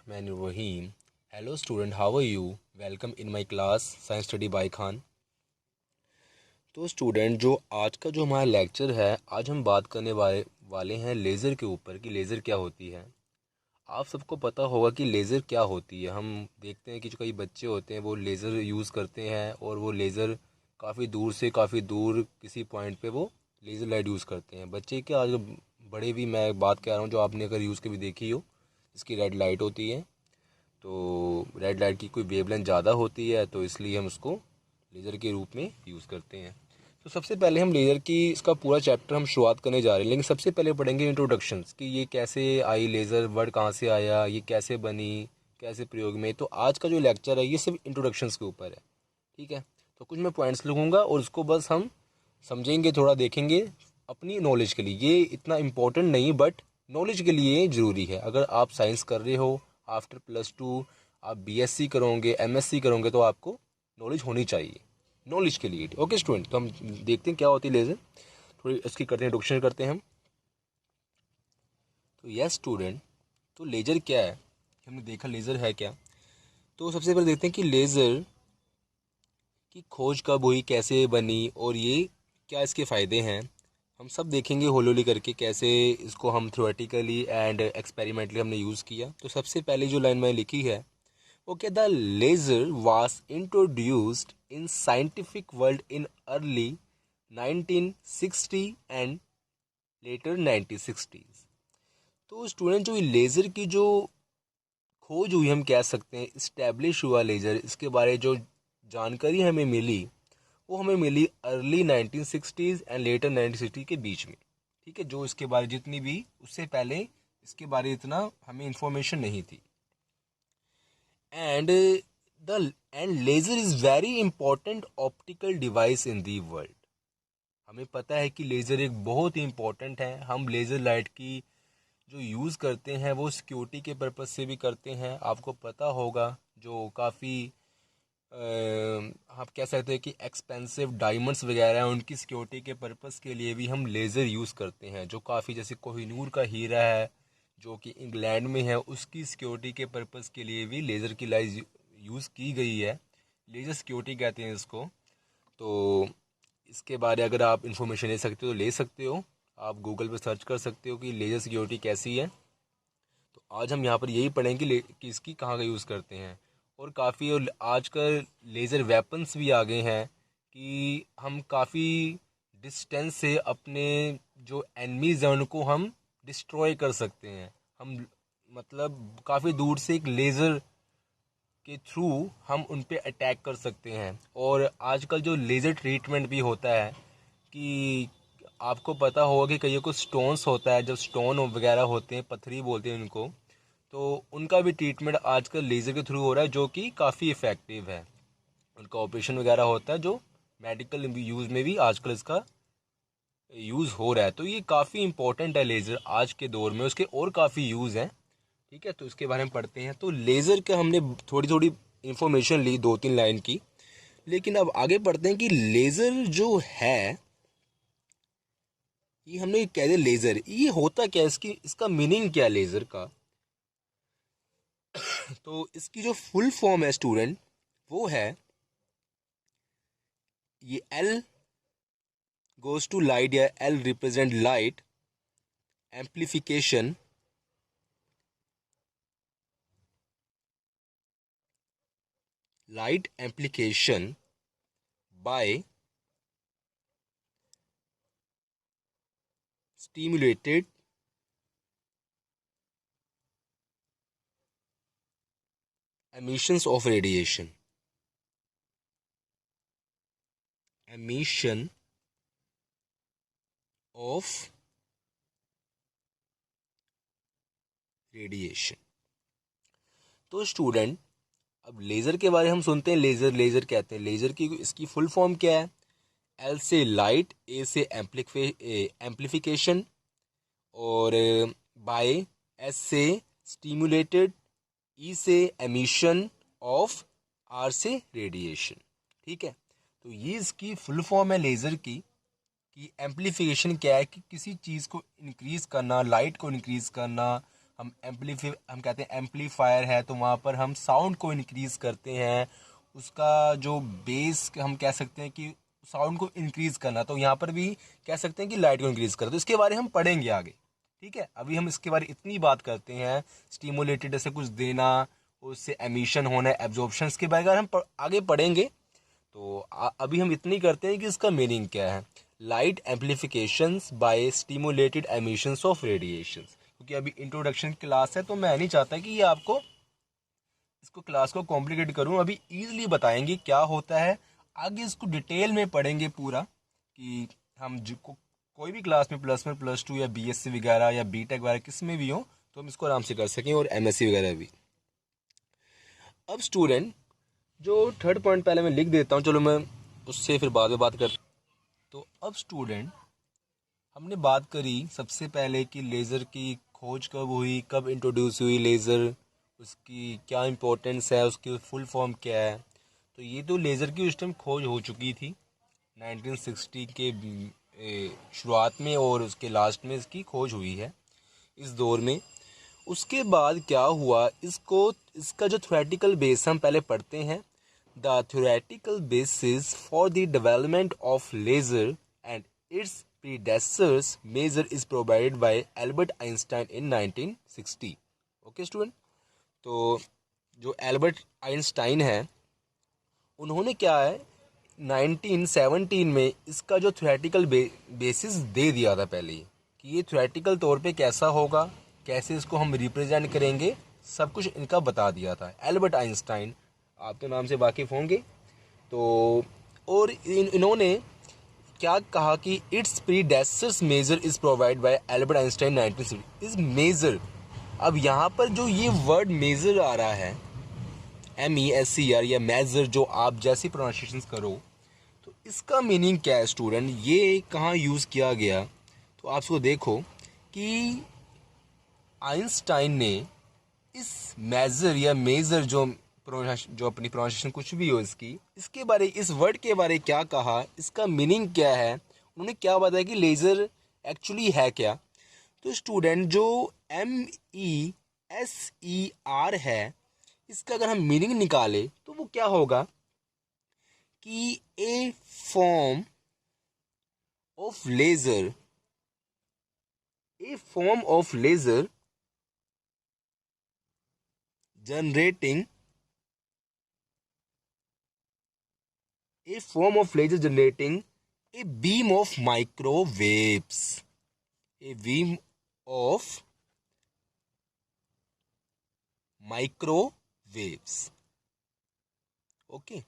बिस्मिल्लाहिर्रहमानिर्रहीम। Hello student, how are you? Welcome in my class science study by Khan. तो student, जो आज का जो हमारा लेक्चर है, आज हम बात करने वाले हैं लेज़र के ऊपर कि लेज़र क्या होती है। आप सबको पता होगा कि लेज़र क्या होती है। हम देखते हैं कि जो कई बच्चे होते हैं वो लेज़र यूज़ करते हैं और वो लेज़र काफ़ी दूर से काफ़ी दूर किसी पॉइंट पे वो लेज़र लाइट यूज़ करते हैं। बच्चे क्या, आज बड़े भी मैं बात कर रहा हूँ, जो आपने अगर यूज़ कभी देखी हो, इसकी रेड लाइट होती है। तो रेड लाइट की कोई वेवलेंथ ज़्यादा होती है, तो इसलिए हम उसको लेज़र के रूप में यूज़ करते हैं। तो सबसे पहले हम लेज़र की इसका पूरा चैप्टर हम शुरुआत करने जा रहे हैं, लेकिन सबसे पहले पढ़ेंगे इंट्रोडक्शंस कि ये कैसे आई, लेज़र वर्ड कहाँ से आया, ये कैसे बनी, कैसे प्रयोग में। तो आज का जो लेक्चर है ये सिर्फ इंट्रोडक्शंस के ऊपर है, ठीक है। तो कुछ मैं पॉइंट्स लिखूँगा और उसको बस हम समझेंगे, थोड़ा देखेंगे अपनी नॉलेज के लिए। ये इतना इम्पोर्टेंट नहीं, बट नॉलेज के लिए ज़रूरी है। अगर आप साइंस कर रहे हो, आफ्टर +2 आप बीएससी करोगे, एमएससी करोगे, तो आपको नॉलेज होनी चाहिए, नॉलेज के लिए। ओके स्टूडेंट, तो हम देखते हैं क्या होती है लेज़र, थोड़ी इसकी करते हैं, इंट्रोडक्शन करते हैं हम। तो यस स्टूडेंट, तो लेज़र क्या है, हमने देखा लेज़र है क्या। तो सबसे पहले देखते हैं कि लेज़र की खोज कब हुई, कैसे बनी और ये क्या इसके फ़ायदे हैं। हम सब देखेंगे होली होली करके कैसे इसको हम थ्योरेटिकली एंड एक्सपेरिमेंटली हमने यूज़ किया। तो सबसे पहले जो लाइन मैंने लिखी है वो क्या, the laser was introduced in scientific world in early 1960 and later 1960s। तो स्टूडेंट, जो लेज़र की जो खोज हुई, हम कह सकते हैं इस्टेब्लिश हुआ लेज़र, इसके बारे जो जानकारी हमें मिली वो हमें मिली अर्ली 1960s एंड लेटर 1960 के बीच में, ठीक है। जो इसके बारे जितनी भी उससे पहले इसके बारे इतना हमें इंफॉर्मेशन नहीं थी। And the end laser is very important optical device in the world. हमें पता है कि लेज़र एक बहुत ही इंपॉर्टेंट है। हम लेज़र लाइट की जो यूज़ करते हैं वो सिक्योरिटी के पर्पज़ से भी करते हैं। आपको पता होगा जो काफ़ी आप कह सकते हैं कि एक्सपेंसिव डायमंड्स वगैरह हैं, उनकी सिक्योरिटी के पर्पज़ के लिए भी हम लेज़र यूज़ करते हैं। जो काफ़ी, जैसे कोहिनूर का हीरा है जो कि इंग्लैंड में है, उसकी सिक्योरिटी के पर्पज़ के लिए भी लेज़र की लाइट यूज़ की गई है। लेज़र सिक्योरिटी कहते हैं इसको। तो इसके बारे अगर आप इंफॉर्मेशन ले सकते हो तो ले सकते हो, आप गूगल पर सर्च कर सकते हो कि लेज़र सिक्योरिटी कैसी है। तो आज हम यहाँ पर यही पढ़ेंगे कि इसकी कहाँ का यूज़ करते हैं। और काफ़ी, और आजकल लेज़र वेपन्स भी आ गए हैं कि हम काफ़ी डिस्टेंस से अपने जो एनिमीज़ हैं उनको हम डिस्ट्रॉय कर सकते हैं। हम मतलब काफ़ी दूर से एक लेज़र के थ्रू हम उन पे अटैक कर सकते हैं। और आजकल जो लेज़र ट्रीटमेंट भी होता है कि आपको पता होगा कि कईयों को स्टोन्स होता है, जब स्टोन वगैरह होते हैं, पत्थरी बोलते हैं उनको, तो उनका भी ट्रीटमेंट आजकल लेज़र के थ्रू हो रहा है, जो कि काफ़ी इफ़ेक्टिव है। उनका ऑपरेशन वगैरह होता है जो मेडिकल यूज़ में भी आजकल इसका यूज़ हो रहा है। तो ये काफ़ी इंपॉर्टेंट है लेज़र आज के दौर में, उसके और काफ़ी यूज़ हैं, ठीक है। तो इसके बारे में पढ़ते हैं। तो लेज़र का हमने थोड़ी थोड़ी इंफॉर्मेशन ली, 2-3 लाइन की, लेकिन अब आगे पढ़ते हैं कि लेज़र जो है, ये हमने कह दिया लेज़र ये होता क्या है, इसकी इसका मीनिंग क्या है लेज़र का। तो इसकी जो फुल फॉर्म है स्टूडेंट, वो है, ये एल गोज टू लाइट या L represent light amplification, light amplification by stimulated emissions of radiation, emission of radiation. तो स्टूडेंट, अब लेज़र के बारे में हम सुनते हैं, लेज़र लेज़र कहते हैं। लेज़र की इसकी फुल फॉर्म क्या है? एल से लाइट, ए से एम्प्लीफिकेशन, और बाय, एस से स्टिमुलेटेड, ई से एमिशन, ऑफ, आर से रेडिएशन, ठीक है। तो ये इसकी फुल फॉर्म है लेज़र की। कि एम्प्लीफिकेशन क्या है कि किसी चीज़ को इंक्रीज़ करना, लाइट को इंक्रीज़ करना, हम कहते हैं एम्पलीफायर है, तो वहाँ पर हम साउंड को इंक्रीज़ करते हैं, उसका जो बेस हम कह सकते हैं कि साउंड को इंक्रीज़ करना, तो यहाँ पर भी कह सकते हैं कि लाइट को इंक्रीज़ करना। तो इसके बारे में हम पढ़ेंगे आगे, ठीक है। अभी हम इसके बारे में इतनी बात करते हैं, स्टिमुलेटेड ऐसे कुछ देना, उससे एमिशन होना, एब्जॉर्प्शन के बारे में हम आगे पढ़ेंगे। तो अभी हम इतनी करते हैं कि इसका मीनिंग क्या है। Light amplifications by stimulated emissions of radiations, क्योंकि अभी इंट्रोडक्शन क्लास है, तो मैं नहीं चाहता कि ये आपको इसको क्लास को कॉम्प्लिकेट करूं। अभी इजीली बताएंगे क्या होता है, आगे इसको डिटेल में पढ़ेंगे पूरा, कि हम कोई भी क्लास में प्लस टू या बीएससी वगैरह या बीटेक वगैरह किस में भी हो, तो हम इसको आराम से कर सकें, और एमएससी वगैरह भी। अब स्टूडेंट, जो थर्ड पॉइंट पहले मैं लिख देता हूँ, चलो मैं उससे फिर बाद में बात कर। तो अब स्टूडेंट, हमने बात करी सबसे पहले कि लेज़र की खोज कब हुई, कब इंट्रोड्यूस हुई लेज़र, उसकी क्या इम्पोर्टेंस है, उसकी फुल फॉर्म क्या है। तो ये तो लेज़र की उस टाइम खोज हो चुकी थी 1960 के शुरुआत में, और उसके लास्ट में इसकी खोज हुई है इस दौर में। उसके बाद क्या हुआ, इसका जो थ्योरेटिकल बेस हम पहले पढ़ते हैं। The theoretical basis for the development of laser and its predecessors maser is provided by Albert Einstein in 1960। Okay student, तो जो एल्बर्ट आइंस्टाइन है, उन्होंने क्या है 1917 में इसका जो थ्योरेटिकल बेसिस दे दिया था पहले ही, कि ये थ्योरेटिकल तौर पे कैसा होगा, कैसे इसको हम रिप्रेजेंट करेंगे, सब कुछ इनका बता दिया था एल्बर्ट आइंस्टाइन। आप तो नाम से वाकिफ़ होंगे। तो और इन्होंने क्या कहा कि its predecessors maser is provide by Albert Einstein 1960 is maser. अब यहाँ पर जो ये वर्ड मेजर आ रहा है, MESCR या मेजर, जो आप जैसी प्रोनाउंसिएशन करो, तो इसका मीनिंग क्या है स्टूडेंट, ये कहाँ यूज़ किया गया। तो आप इसको देखो कि आइंस्टाइन ने इस मेजर या मेजर जो अपनी प्रोनाउंसिएशन कुछ भी हो इसके बारे, इस वर्ड के बारे क्या कहा, इसका मीनिंग क्या है, उन्होंने क्या बताया कि लेज़र एक्चुअली है क्या। तो स्टूडेंट, जो MESER है, इसका अगर हम मीनिंग निकाले तो वो क्या होगा कि a form of laser, a form of laser generating a beam of microwaves, a beam of microwaves। Okay,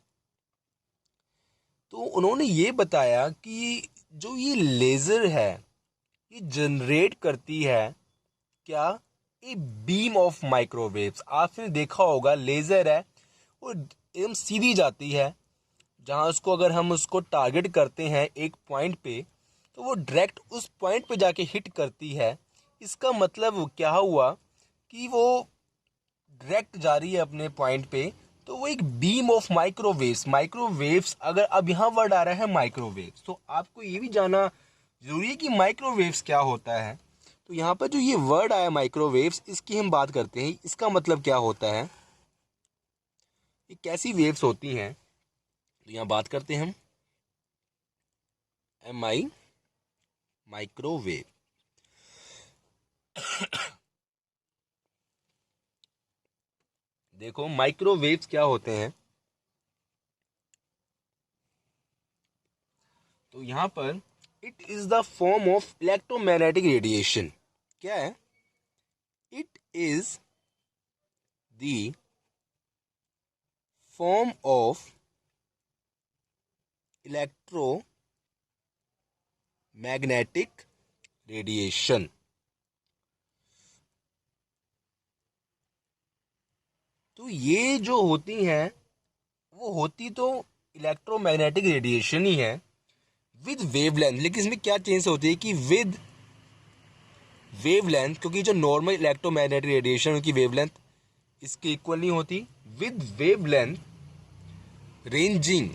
तो उन्होंने ये बताया कि जो ये लेज़र है, ये जनरेट करती है क्या, ए बीम ऑफ माइक्रोवेव्स। आपने देखा होगा लेज़र है वो एकदम सीधी जाती है, जहाँ उसको अगर हम उसको टारगेट करते हैं एक पॉइंट पे, तो वो डायरेक्ट उस पॉइंट पे जाके हिट करती है। इसका मतलब क्या हुआ कि वो डायरेक्ट जा रही है अपने पॉइंट पे, तो वो एक बीम ऑफ माइक्रोवेव्स अगर अब यहाँ वर्ड आ रहा है माइक्रोवेव्स, तो आपको ये भी जानना जरूरी है कि माइक्रोवेव्स क्या होता है। तो यहाँ पर जो ये वर्ड आया माइक्रोवेव्स, इसकी हम बात करते हैं, इसका मतलब क्या होता है, ये कैसी वेव्स होती हैं। तो यहाँ बात करते हैं हम MI माइक्रोवेव। देखो माइक्रोवेव्स क्या होते हैं, तो यहाँ पर it is the form of electromagnetic radiation. क्या है, it is the form of electromagnetic radiation. तो ये जो होती हैं, वो होती तो इलेक्ट्रोमैग्नेटिक रेडिएशन ही है विद वेवलेंथ। लेकिन इसमें क्या चेंज होती है कि विद वेवलेंथ, क्योंकि जो नॉर्मल इलेक्ट्रोमैग्नेटिक रेडिएशन उनकी वेवलेंथ इसके इक्वल नहीं होती, विद वेवलेंथ रेंजिंग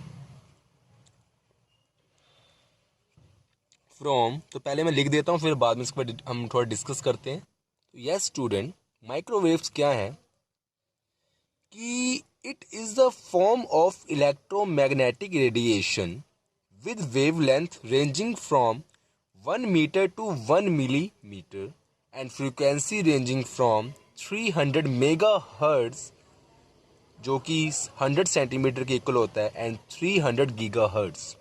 फ्रॉम, तो पहले मैं लिख देता हूँ फिर बाद में इसके बाद हम थोड़ा डिस्कस करते हैं। तो यस स्टूडेंट, माइक्रोवेव्स क्या है कि it is the form of electromagnetic radiation with wavelength ranging from 1 meter to 1 millimeter and frequency ranging from 300 megahertz जो कि 100 सेंटीमीटर के इक्वल होता है एंड 300 गीगाहर्ट्ज।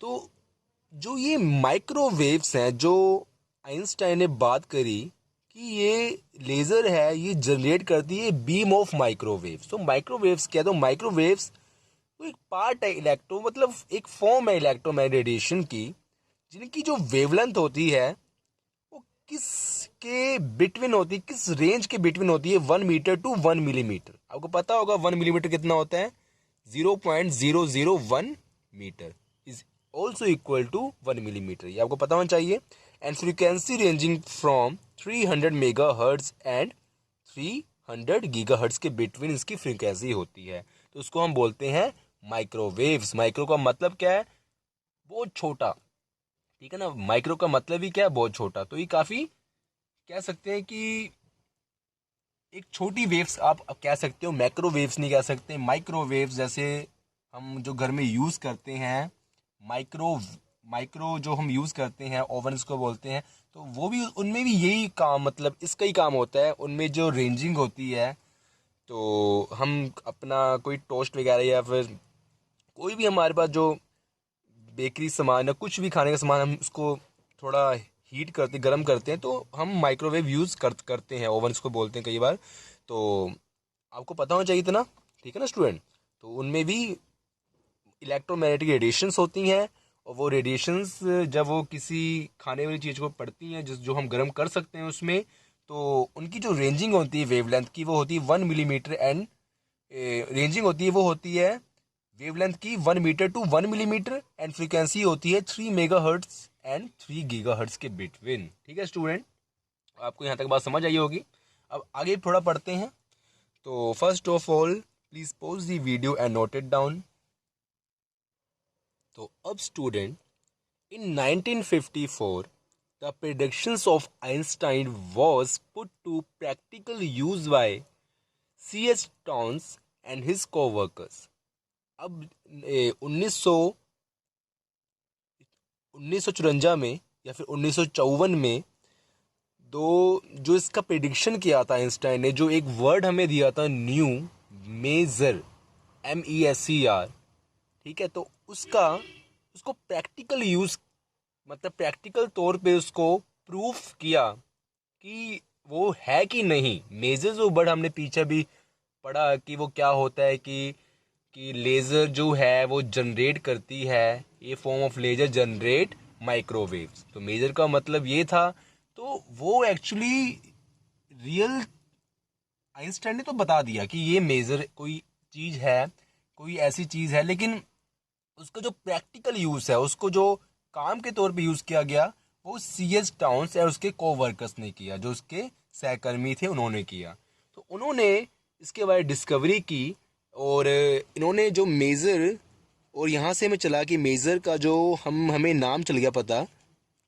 तो जो ये माइक्रोवेव्स हैं जो आइंस्टाइन ने बात करी कि ये लेज़र है, ये जनरेट करती है बीम ऑफ माइक्रोवेव्स। तो माइक्रोवेव्स क्या है? तो माइक्रोवेव्स तो एक पार्ट है इलेक्ट्रो मतलब एक फॉर्म है इलेक्ट्रोमैग्नेटिक रेडिएशन की, जिनकी जो वेवलेंथ होती है वो किस के बिटवीन होती है, किस रेंज के बिटवीन होती है 1 मीटर टू 1 मिलीमीटर। आपको पता होगा 1 मिलीमीटर कितना होता है? 0.001 metre is also equal to 1 millimetre, ये आपको पता होना चाहिए। And frequency ranging from 300 mega hertz and 300 giga hertz के बिटवीन इसकी फ्रीक्वेंसी होती है। तो उसको हम बोलते हैं माइक्रोवेव्स। माइक्रो का मतलब क्या है? बहुत छोटा, ठीक है ना। माइक्रो का मतलब ही क्या है? बहुत छोटा। तो ये काफ़ी कह सकते हैं कि एक छोटी वेव्स आप कह सकते हो, मैक्रोवेव्स नहीं कह सकते। माइक्रोवेव्स जैसे हम जो घर में यूज़ करते हैं, माइक्रो जो हम यूज़ करते हैं ओवन्स को बोलते हैं, तो वो भी उनमें भी यही काम मतलब इसका ही काम होता है। उनमें जो रेंजिंग होती है, तो हम अपना कोई टोस्ट वगैरह या फिर कोई भी हमारे पास जो बेकरी सामान या कुछ भी खाने का सामान, हम उसको थोड़ा हीट करते गर्म करते हैं तो हम माइक्रोवेव यूज़ करते हैं, ओवन्स को बोलते हैं कई बार। तो आपको पता होना चाहिए था ना, ठीक है ना स्टूडेंट। तो उनमें भी इलेक्ट्रोमैग्नेटिक रेडिएशंस होती हैं, और वो रेडिएशंस जब वो किसी खाने वाली चीज़ को पड़ती हैं जो हम गर्म कर सकते हैं उसमें, तो उनकी जो रेंजिंग होती है वेवलेंथ की वो होती है 1 मिलीमीटर एंड रेंजिंग होती है वो होती है वेवलेंथ की 1 metre to 1 millimetre and frequency होती है 3 मेगाहर्ट्ज एंड 3 गीगाहर्ट्ज के बिटवीन। ठीक है स्टूडेंट, आपको यहाँ तक बात समझ आई होगी। अब आगे थोड़ा पढ़ते हैं। तो first of all please pause the video and note it down. तो अब student, in 1954 the predictions of Einstein was put to practical use by C.S. Towns and his co-workers। अब 1954 में या फिर 1954 में दो जो इसका प्रेडिक्शन किया था आइंस्टाइन ने, जो एक वर्ड हमें दिया था न्यू मेजर, MESER, ठीक है। तो उसको प्रैक्टिकल यूज मतलब प्रैक्टिकल तौर पे उसको प्रूफ किया कि वो है कि नहीं। मेजर जो वर्ड हमने पीछे भी पढ़ा कि वो क्या होता है कि लेज़र जो है वो जनरेट करती है, ये form of laser generate microwaves. तो मेजर का मतलब ये था। तो वो एक्चुअली रियल आइंस्टाइन ने तो बता दिया कि ये मेजर कोई चीज़ है, कोई ऐसी चीज़ है, लेकिन उसका जो प्रैक्टिकल यूज़ है, उसको जो काम के तौर पे यूज़ किया गया, वो CS टाउन्स और उसके कोवर्कर्स ने किया, जो उसके सहकर्मी थे उन्होंने किया। तो उन्होंने इसके बारे डिस्कवरी की, और इन्होंने जो मेज़र, और यहाँ से हमें चला कि मेज़र का जो हमें नाम चल गया पता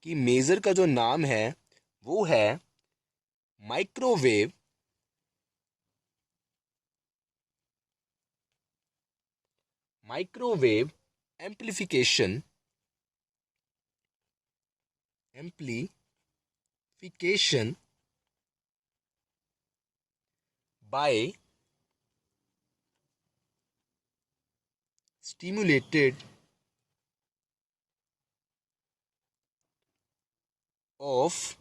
कि मेज़र का जो नाम है वो है microwave amplification by stimulated of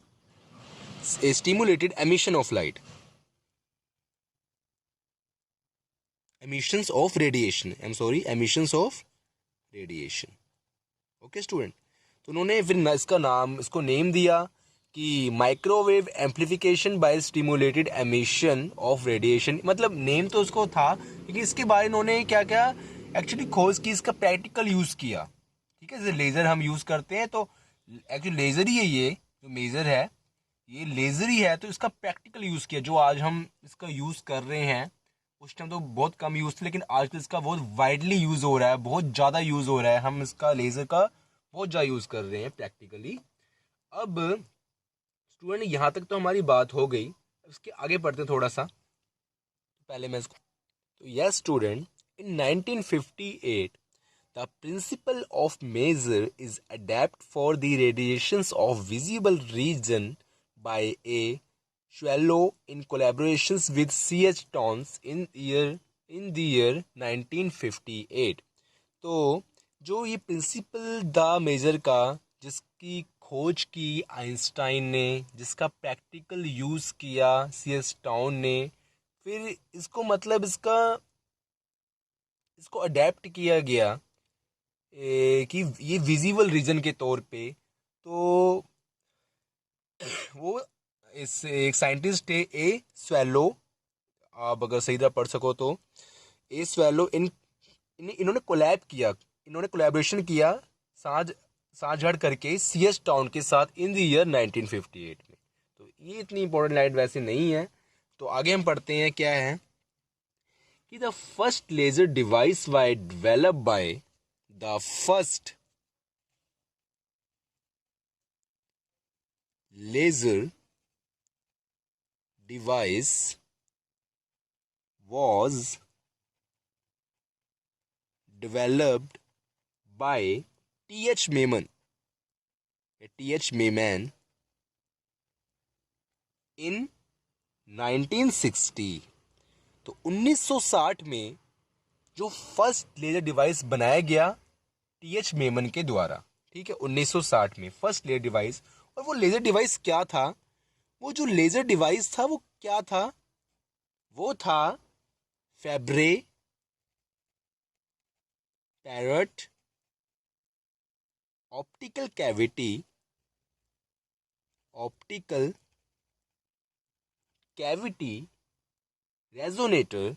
a stimulated emission of light, emissions of radiation, emissions of radiation। Okay student, तो उन्होंने फिर इसको नेम दिया कि microwave amplification by stimulated emission of radiation. मतलब नेम तो उसको था, लेकिन इसके बारे में उन्होंने क्या क्या एक्चुअली खोज की, इसका प्रैक्टिकल यूज़ किया। ठीक है, जैसे लेज़र हम यूज़ करते हैं, तो एक्चुअली लेज़र ही है, ये जो मेज़र है ये लेज़र ही है। तो इसका प्रैक्टिकल यूज़ किया, जो आज हम इसका यूज़ कर रहे हैं, उस टाइम तो बहुत कम यूज़ था, लेकिन आजकल इसका बहुत वाइडली यूज़ हो रहा है, बहुत ज़्यादा यूज़ हो रहा है। हम इसका लेज़र का बहुत ज़्यादा यूज़ कर रहे हैं प्रैक्टिकली। अब स्टूडेंट यहाँ तक तो हमारी बात हो गई। उसके आगे पढ़ते हैं थोड़ा सा, पहले मैं इसको। तो yes student, in 1958 the principle of measure is adapted for the radiations of visible region by a Swallow in collaborations with C.H. Towns in the year 1958। तो जो ये प्रिंसिपल द मेजर का, जिसकी खोज की आइंस्टाइन ने, जिसका प्रैक्टिकल यूज़ किया सी एस टाउन ने, फिर इसको मतलब इसको अडेप्ट किया गया कि ये विजिबल रीजन के तौर पे। तो वो इस एक साइंटिस्ट है ए स्वेलो, आप अगर सही तरह पढ़ सको तो, ए स्वेलो इन्होंने कोलैब किया, इन्होंने कोलैबोरेशन किया, साझ साझड़ करके सी एस टाउन के साथ इन द ईयर 1958 में। तो ये इतनी इंपॉर्टेंट लाइट वैसे नहीं है। तो आगे हम पढ़ते हैं क्या है कि the first laser device why develop by the first laser device was developed by T.H. Mayman in 1960। तो 1960 में जो फर्स्ट लेजर डिवाइस बनाया गया टी.एच. मेमन के द्वारा, ठीक है, 1960 में फर्स्ट लेजर डिवाइस। और वो लेजर डिवाइस क्या था? वो जो लेजर डिवाइस था वो क्या था? वो था Fabry Perot optical cavity resonator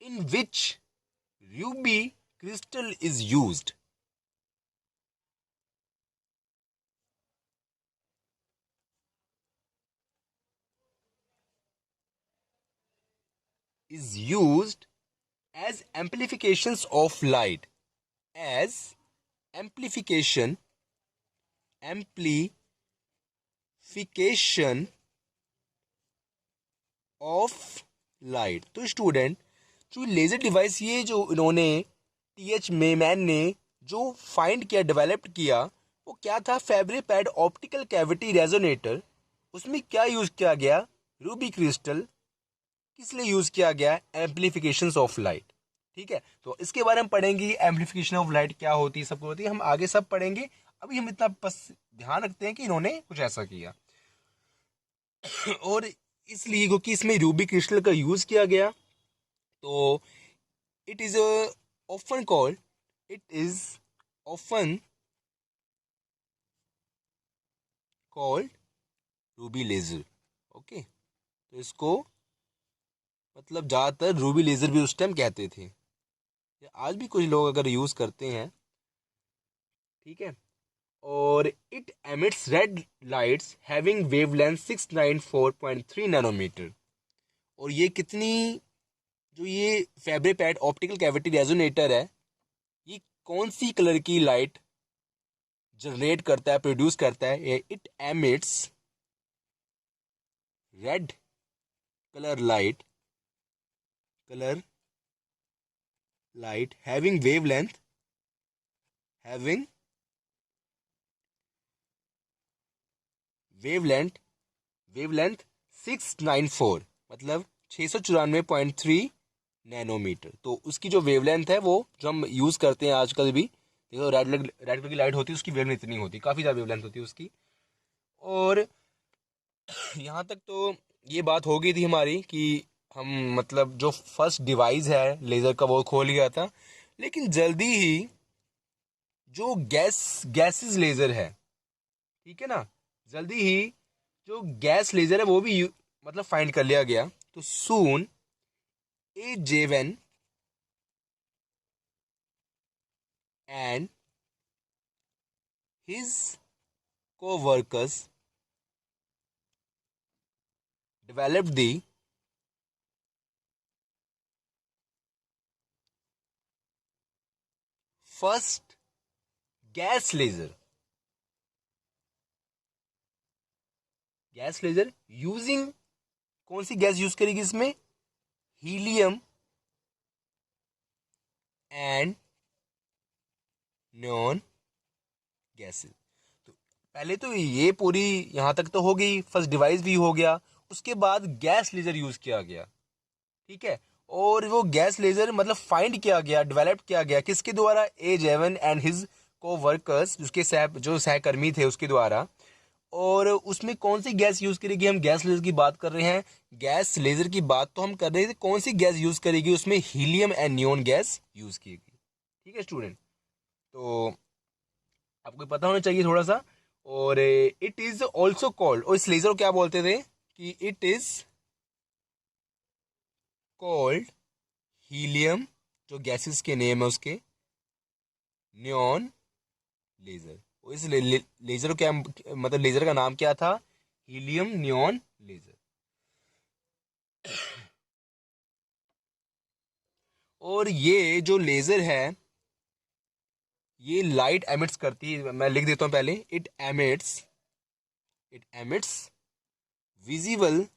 in which ruby crystal is used। is used as amplifications of light, as amplification amplification of light। तो स्टूडेंट, जो लेजर डिवाइस ये जो इन्होंने टी.एच. मेमैन ने जो फाइंड किया, डेवलप किया, वो क्या था? फैब्रे पैड ऑप्टिकल कैविटी रेजोनेटर। उसमें क्या यूज किया गया? Ruby crystal. किस लिए यूज किया गया? Amplification of light. ठीक है, तो इसके बारे में पढ़ेंगे, एम्पलीफिकेशन ऑफ लाइट क्या होती है, सबको होती है, हम आगे सब पढ़ेंगे। अभी हम इतना बस ध्यान रखते हैं कि इन्होंने कुछ ऐसा किया। और इसलिए क्योंकि इसमें रूबी क्रिस्टल का यूज किया गया, तो it is often called it is often called ruby laser. Okay, तो इसको मतलब ज्यादातर रूबी लेजर भी उस टाइम कहते थे, आज भी कुछ लोग अगर यूज करते हैं। ठीक है, और it emits red lights having wavelength 694.3 nanometre. और ये कितनी, जो ये Fabry Perot optical cavity resonator है, ये कौन सी कलर की लाइट जनरेट करता है, प्रोड्यूस करता है? It emits red colour light having wavelength wavelength 694, मतलब 694.3 नैनोमीटर। तो उसकी जो वेवलेंथ है, वो जो हम यूज करते हैं आजकल भी, देखो रेड कलर की लाइट होती है, उसकी वेवलेंथ इतनी होती है, काफी ज्यादा वेवलेंथ होती है उसकी। और यहाँ तक तो ये बात हो गई थी हमारी कि हम मतलब जो फर्स्ट डिवाइस है लेजर का वो खोल गया था। लेकिन जल्दी ही जो गैसेस लेजर है, ठीक है ना, जल्दी ही जो गैस लेजर है वो भी मतलब फाइंड कर लिया गया। तो soon A Javan and his co-workers developed the first gas laser gas laser using, कौन सी गैस यूज करेगी इसमें? Helium and neon gases. तो पहले तो ये पूरी यहां तक तो हो गई, फर्स्ट डिवाइस भी हो गया, उसके बाद गैस लेजर यूज किया गया, ठीक है। और वो गैस लेजर मतलब फाइंड किया गया, डेवलप किया गया किसके द्वारा? एजेवन एंड हिज को वर्कर्स, उसके जो सहकर्मी थे उसके द्वारा। और उसमें कौन सी गैस यूज करेगी? हम गैस लेजर की बात कर रहे हैं, गैस लेजर की बात तो हम कर रहे थे, कौन सी गैस यूज करेगी? उसमें helium and neon gas use की गई, ठीक है स्टूडेंट। तो आपको पता होना चाहिए थोड़ा सा। और इट इज ऑल्सो कॉल्ड, और इस लेजर को क्या बोलते थे? कि इट इज कॉल्ड हीलियम, जो गैसेस के नेम है उसके, नियॉन लेजर। इस लेजर को क्या मतलब, लेजर का नाम क्या था? Helium neon laser. और ये जो लेजर है ये लाइट एमिट्स करती है, मैं लिख देता हूं पहले, it emits visible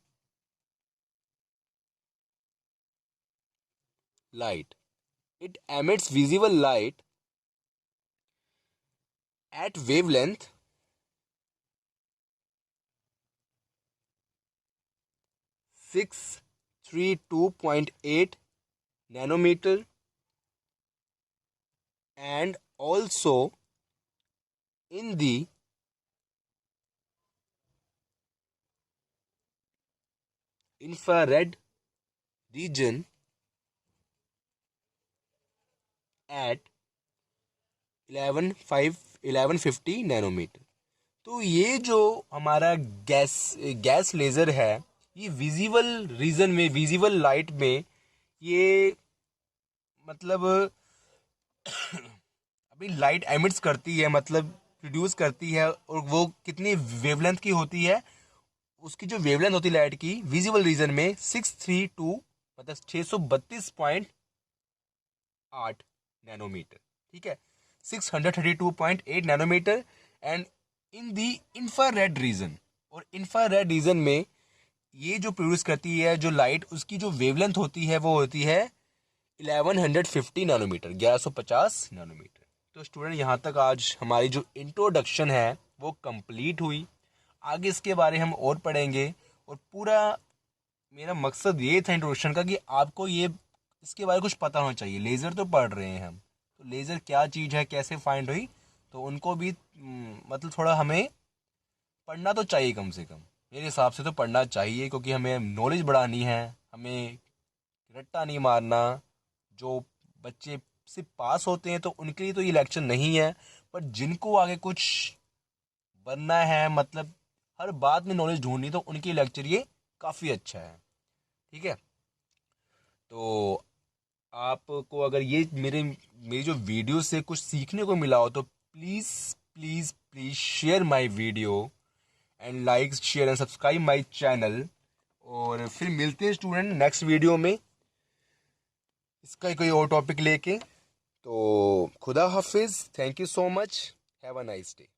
light, it emits visible light at wavelength 632.8 nanometer and also in the infrared region at 1150 nanometre. तो ये जो हमारा गैस लेज़र है, ये विजिबल रीजन में, विजिबल लाइट में, ये मतलब अभी लाइट एमिट्स करती है, मतलब प्रोड्यूस करती है, और वो कितनी वेवलेंथ की होती है? उसकी जो वेवलेंथ होती है लाइट की विजिबल रीजन में 632, मतलब 632.8 नैनोमीटर, ठीक है, 632.8 nanometre. And in the infrared region, और इंफ्रारेड रीजन में ये जो प्रोड्यूस करती है जो लाइट, उसकी जो वेवलेंथ होती है वो होती है 1150 नैनोमीटर, 1150 नैनोमीटर। तो स्टूडेंट यहाँ तक आज हमारी जो इंट्रोडक्शन है वो कंप्लीट हुई। आगे इसके बारे हम और पढ़ेंगे, और पूरा मेरा मकसद ये था इंट्रोडक्शन का कि आपको ये इसके बारे में कुछ पता होना चाहिए। लेज़र तो पढ़ रहे हैं हम, तो लेज़र क्या चीज़ है, कैसे फाइंड हुई, तो उनको भी मतलब थोड़ा हमें पढ़ना तो चाहिए, कम से कम मेरे हिसाब से तो पढ़ना चाहिए, क्योंकि हमें नॉलेज बढ़ानी है, हमें रट्टा नहीं मारना। जो बच्चे सिर्फ पास होते हैं तो उनके लिए तो ये लेक्चर नहीं है, पर जिनको आगे कुछ बनना है, मतलब हर बात में नॉलेज ढूंढनी, तो उनके लेक्चर ये काफ़ी अच्छा है, ठीक है। तो आपको अगर ये मेरी जो वीडियो से कुछ सीखने को मिला हो, तो please please please share my video and like share and subscribe my channel. और फिर मिलते हैं स्टूडेंट नेक्स्ट वीडियो में, इसका कोई और टॉपिक लेके। तो खुदा हाफिज़, thank you so much, have a nice day.